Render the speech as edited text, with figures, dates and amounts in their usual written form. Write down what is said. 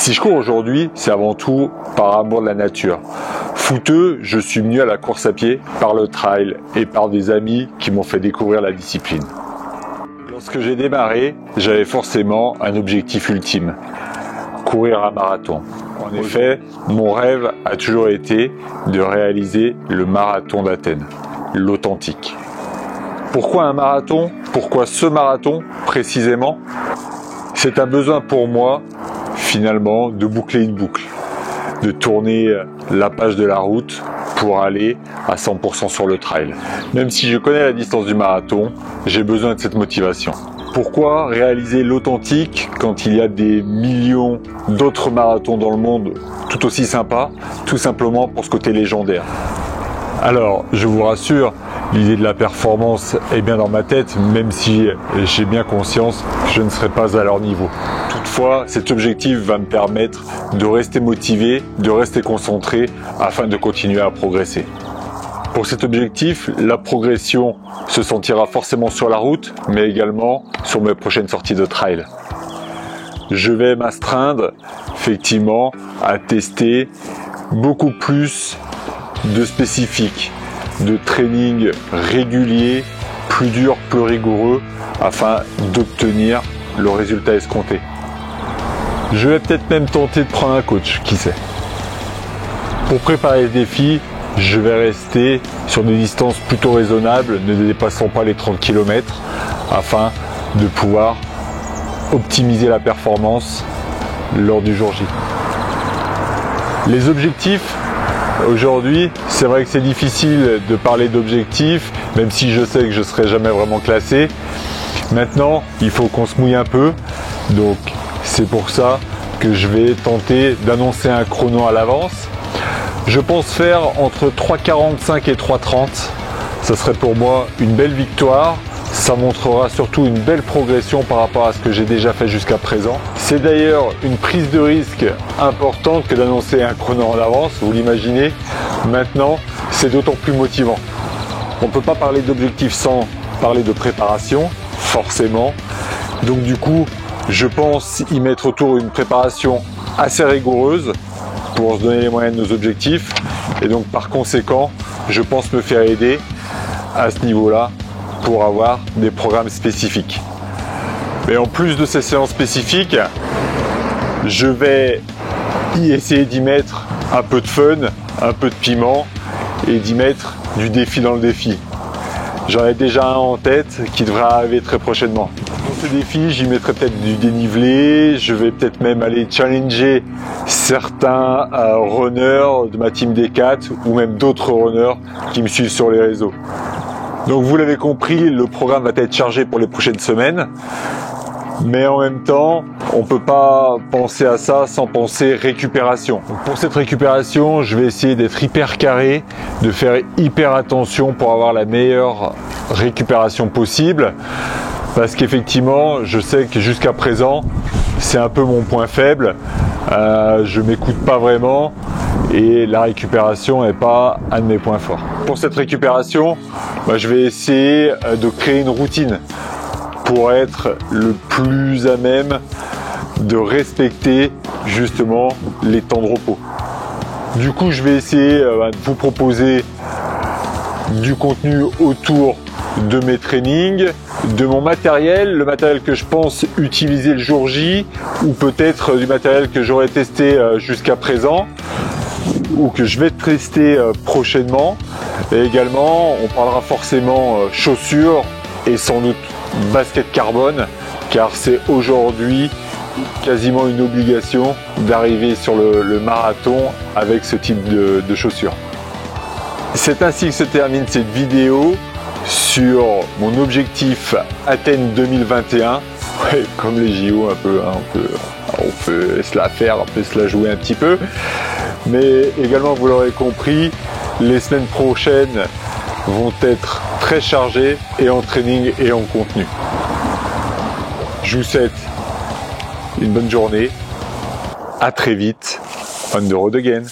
Si je cours aujourd'hui, c'est avant tout par amour de la nature. Footeux, je suis venu à la course à pied par le trail et par des amis qui m'ont fait découvrir la discipline. Lorsque j'ai démarré, j'avais forcément un objectif ultime, courir un marathon. En effet, mon rêve a toujours été de réaliser le marathon d'Athènes, l'authentique. Pourquoi un marathon? Pourquoi ce marathon précisément? C'est un besoin pour moi, finalement, de boucler une boucle, de tourner la page de la route pour aller à 100% sur le trail. Même si je connais la distance du marathon, j'ai besoin de cette motivation. Pourquoi réaliser l'authentique quand il y a des millions d'autres marathons dans le monde tout aussi sympas? Tout simplement pour ce côté légendaire. Alors, je vous rassure, l'idée de la performance est bien dans ma tête, même si j'ai bien conscience que je ne serai pas à leur niveau. Toutefois, cet objectif va me permettre de rester motivé, de rester concentré afin de continuer à progresser. Pour cet objectif, la progression se sentira forcément sur la route, mais également sur mes prochaines sorties de trail. Je vais m'astreindre effectivement à tester beaucoup plus de spécifiques, de training régulier, plus dur, plus rigoureux, afin d'obtenir le résultat escompté. Je vais peut-être même tenter de prendre un coach, qui sait. Pour préparer le défi, je vais rester sur des distances plutôt raisonnables, ne dépassant pas les 30 km, afin de pouvoir optimiser la performance lors du jour J. Les objectifs, aujourd'hui, c'est vrai que c'est difficile de parler d'objectifs, même si je sais que je ne serai jamais vraiment classé. Maintenant, il faut qu'on se mouille un peu, donc c'est pour ça que je vais tenter d'annoncer un chrono à l'avance. Je pense faire entre 3,45 et 3,30. Ça serait pour moi une belle victoire. Ça montrera surtout une belle progression par rapport à ce que j'ai déjà fait jusqu'à présent. C'est d'ailleurs une prise de risque importante que d'annoncer un chrono en avance, vous l'imaginez. Maintenant, c'est d'autant plus motivant. On ne peut pas parler d'objectif sans parler de préparation, forcément. Donc du coup, je pense y mettre autour une préparation assez rigoureuse pour se donner les moyens de nos objectifs. Et donc par conséquent, je pense me faire aider à ce niveau-là pour avoir des programmes spécifiques. Mais en plus de ces séances spécifiques, je vais essayer d'y mettre un peu de fun, un peu de piment et d'y mettre du défi dans le défi. J'en ai déjà un en tête qui devrait arriver très prochainement. Pour ce défi, j'y mettrai peut-être du dénivelé, je vais peut-être même aller challenger certains runners de ma team D4 ou même d'autres runners qui me suivent sur les réseaux. Donc vous l'avez compris, le programme va être chargé pour les prochaines semaines. Mais en même temps, on ne peut pas penser à ça sans penser récupération. Donc pour cette récupération, je vais essayer d'être hyper carré, de faire hyper attention pour avoir la meilleure récupération possible. Parce qu'effectivement, je sais que jusqu'à présent, c'est un peu mon point faible. Je m'écoute pas vraiment et la récupération n'est pas un de mes points forts. Pour cette récupération, je vais essayer de créer une routine pour être le plus à même de respecter justement les temps de repos. Du coup, je vais essayer de vous proposer du contenu autour de mes trainings, de mon matériel, le matériel que je pense utiliser le jour J, ou peut-être du matériel que j'aurais testé jusqu'à présent, ou que je vais tester prochainement. Et également, on parlera forcément chaussures et sans doute basket carbone, car c'est aujourd'hui quasiment une obligation d'arriver sur le marathon avec ce type de chaussures. C'est ainsi que se termine cette vidéo sur mon objectif Athènes 2021. Ouais, comme les JO un peu, hein, on peut se la faire, on peut se la jouer un petit peu. Mais également, vous l'aurez compris, les semaines prochaines vont être très chargées et en training et en contenu. Je vous souhaite une bonne journée. À très vite. On the road again.